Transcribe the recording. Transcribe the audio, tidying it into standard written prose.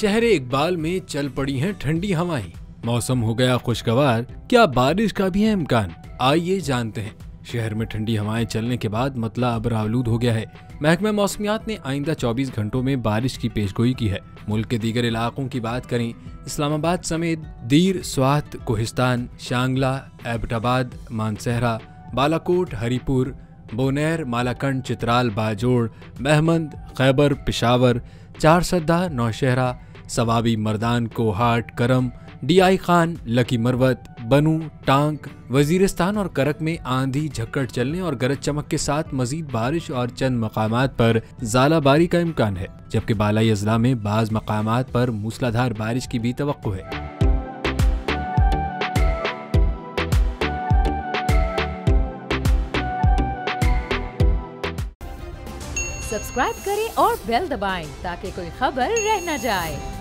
शहर इकबाल में चल पड़ी हैं ठंडी हवाएं, मौसम हो गया खुशगवार। क्या बारिश का भी है इम्कान? आइए जानते हैं। शहर में ठंडी हवाएं चलने के बाद मतला अब्र-आलूद हो गया है। महकमा मौसमियात ने आइंदा 24 घंटों में बारिश की पेशगोई की है। मुल्क के दीगर इलाकों की बात करें, इस्लामाबाद समेत दीर, स्वात, कोहिस्तान, शांगला, एबटाबाद, मानसहरा, बालाकोट, हरीपुर, बोनेर, मालाकंड, चित्राल, बाजोड़, महमद, खैबर, पिशावर, चारसद्दा, नौशहरा, सवाबी, मर्दान, कोहाट, करम, DI खान, लकी मरवत, बनू, टांक, वजीरिस्तान और करक में आंधी झक्कड़ चलने और गरज चमक के साथ मजीद बारिश और चंद मकामात पर ज़ालाबारी का इम्कान है, जबकि बालाई अजला में बाज़ मकामात पर मूसलाधार बारिश की भी तवक्को है। सब्सक्राइब करें और बेल दबाएं ताकि कोई खबर रह न जाए।